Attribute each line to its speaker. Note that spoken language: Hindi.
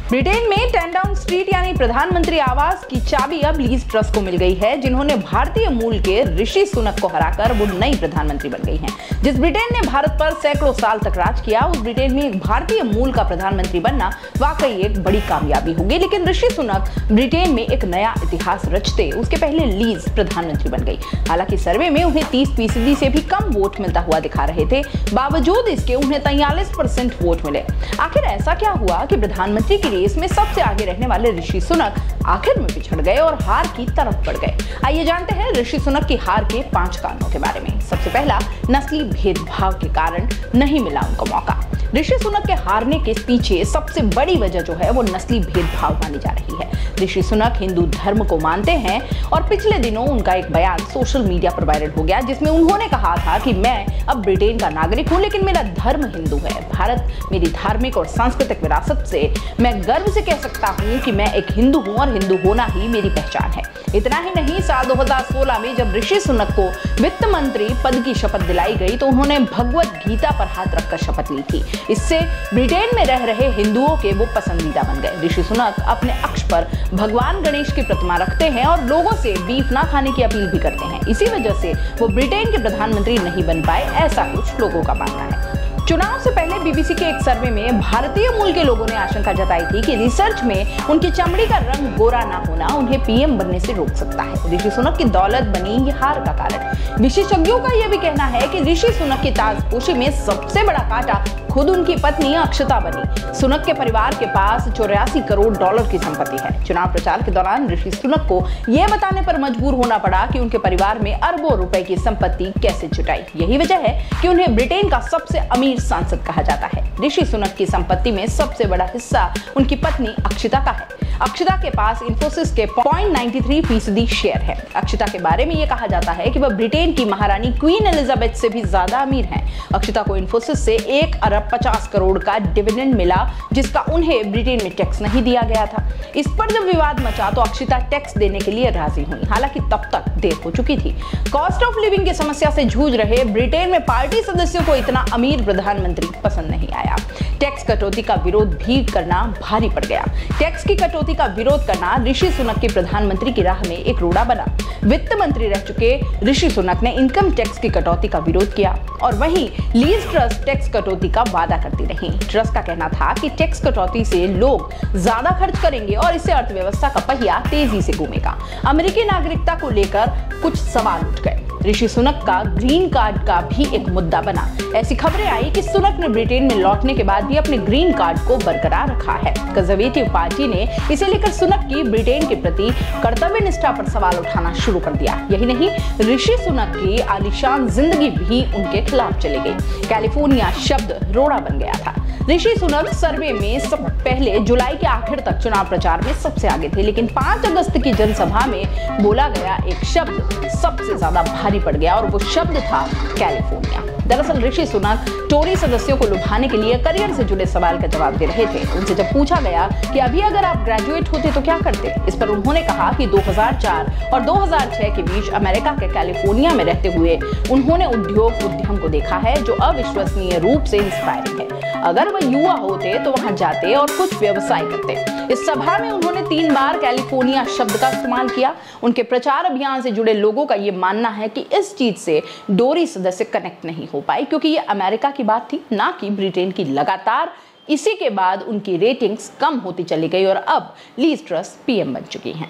Speaker 1: ब्रिटेन में 10 डाउनिंग स्ट्रीट यानी प्रधानमंत्री आवास की चाबी अब लीज ट्रस को मिल गई है, जिन्होंने भारतीय मूल के ऋषि सुनक को हराकर वो नई प्रधानमंत्री बन गई हैं। जिस ब्रिटेन ने भारत पर सैकड़ों साल तक राज किया, उस ब्रिटेन में एक भारतीय मूल का प्रधानमंत्री बनना वाकई एक बड़ी कामयाबी होगी। लेकिन ऋषि सुनक ब्रिटेन में एक नया इतिहास रचते उसके पहले लीज प्रधानमंत्री बन गई। हालांकि सर्वे में उन्हें 30% से भी कम वोट मिलता हुआ दिखा रहे थे, बावजूद इसके उन्हें 43% वोट मिले। आखिर ऐसा क्या हुआ कि प्रधानमंत्री की रेस में सबसे आगे रहने वाले ऋषि सुनक आखिर में पिछड़ गए और हार की तरफ बढ़ गए? आइए जानते हैं ऋषि सुनक की हार के 5 कारणों के बारे में। सबसे पहला, नस्ली भेदभाव के कारण नहीं मिला उनको मौका। ऋषि सुनक के हारने के पीछे सबसे बड़ी वजह जो है वो नस्ली भेदभाव मानी जा रही है। ऋषि सुनक हिंदू धर्म को मानते हैं और पिछले दिनों उनका एक बयान सोशल मीडिया पर वायरल हो गया, जिसमें उन्होंने कहा था कि मैं अब ब्रिटेन का नागरिक हूं, लेकिन मेरा धर्म हिंदू है। भारत मेरी धार्मिक और सांस्कृतिक विरासत से मैं गर्व से कह सकता हूं कि मैं एक हिंदू हूं और हिंदू होना ही मेरी पहचान है। इतना ही नहीं, साल 2016 में जब ऋषि सुनक को वित्त मंत्री पद की शपथ दिलाई गई तो उन्होंने भगवत गीता पर हाथ रखकर शपथ ली थी। इससे ब्रिटेन में रह रहे हिंदुओं के वो पसंदीदा बन गए। ऋषि सुनक अपने अक्ष पर भगवान गणेश की प्रतिमा रखते हैं और लोगों से बीफ ना खाने की अपील भी करते हैं। इसी वजह से वो ब्रिटेन के प्रधानमंत्री नहीं बन पाए, ऐसा कुछ लोगों का मानना है। चुनाव से पहले बीबीसी के एक सर्वे में भारतीय मूल के लोगों ने आशंका जताई थी कि रिसर्च में उनकी चमड़ी का रंग गोरा ना होना उन्हें पीएम बनने से रोक सकता है। ऋषि सुनक की दौलत बनी ये हार का कारण। विशेषज्ञों का यह भी कहना है कि ऋषि सुनक की ताजपोशी में सबसे बड़ा कांटा खुद उनकी पत्नी अक्षता बनी। सुनक के परिवार के पास 84 करोड़ डॉलर की संपत्ति है। चुनाव प्रचार के दौरान ऋषि सुनक को यह बताने पर मजबूर होना पड़ा कि उनके परिवार में अरबों रुपए की संपत्ति कैसे जुटाई। यही वजह है कि उन्हें ब्रिटेन का सबसे अमीर सांसद कहा जाता है। ऋषि सुनक की संपत्ति में सबसे बड़ा हिस्सा उनकी पत्नी अक्षता का है। अक्षता के पास इन्फोसिस के 0.93% शेयर है। अक्षता के बारे में यह कहा जाता है कि वह ब्रिटेन की महारानी क्वीन एलिजाबेथ से भी ज्यादा अमीर हैं। अक्षता को इन्फोसिस से 1 अरब 50 करोड़ का डिविडेंड मिला, जिसका उन्हें ब्रिटेन में टैक्स नहीं दिया गया था। इस पर जब विवाद मचा तो अक्षता टैक्स देने के लिए राजी हुई। हालांकि तब तक देर हो चुकी थी। कॉस्ट ऑफ लिविंग की समस्या से जूझ रहे ब्रिटेन में पार्टी सदस्यों को इतना अमीर प्रधानमंत्री पसंद नहीं आया। टैक्स कटौती का विरोध भी करना भारी पड़ गया। टैक्स की कटौती का विरोध करना ऋषि सुनक की प्रधानमंत्री की राह में एक रोड़ा बना। वित्त मंत्री रह चुके ऋषि सुनक ने इनकम टैक्स की कटौती का विरोध किया और वहीं लीज ट्रस्ट टैक्स कटौती का वादा करती रही। ट्रस्ट का कहना था कि टैक्स कटौती से लोग ज्यादा खर्च करेंगे और इससे अर्थव्यवस्था का पहिया तेजी से घूमेगा। अमेरिकी नागरिकता को लेकर कुछ सवाल उठ गए। ऋषि सुनक का ग्रीन कार्ड का भी एक मुद्दा बना। ऐसी खबरें आई कि सुनक ने ब्रिटेन में लौटने के बाद भी अपने ग्रीन कार्ड को बरकरार रखा है। कंजर्वेटिव पार्टी ने इसे लेकर सुनक की ब्रिटेन के प्रति कर्तव्य निष्ठा पर सवाल उठाना शुरू कर दिया। यही नहीं, ऋषि सुनक की आलीशान जिंदगी भी उनके खिलाफ चली गई। कैलिफोर्निया शब्द रोड़ा बन गया था। ऋषि सुनक सर्वे में सब पहले जुलाई के आखिर तक चुनाव प्रचार में सबसे आगे थे, लेकिन 5 अगस्त की जनसभा में बोला गया एक शब्द सबसे ज्यादा भारी पड़ गया और वो शब्द था कैलिफोर्निया। दरअसल ऋषि सुनक टोरी सदस्यों को लुभाने के लिए करियर से जुड़े सवाल का जवाब दे रहे थे। उनसे जब पूछा गया कि अभी अगर आप ग्रेजुएट होते तो क्या करते, इस पर उन्होंने कहा कि 2004 और 2006 के बीच अमेरिका के कैलिफोर्निया में रहते हुए उन्होंने उद्यम को देखा है जो अविश्वसनीय रूप से इंस्पायरिंग है। अगर वह युवा होते तो वहां जाते और कुछ व्यवसाय करते। इस सभा में उन्होंने 3 बार कैलिफोर्निया शब्द का इस्तेमाल किया। उनके प्रचार अभियान से जुड़े लोगों का यह मानना है कि इस चीज से टोरी सदस्य कनेक्ट नहीं हो पाए, क्योंकि ये अमेरिका की बात थी, ना कि ब्रिटेन की। लगातार इसी के बाद उनकी रेटिंग्स कम होती चली गई और अब लीज ट्रस पीएम बन चुकी हैं।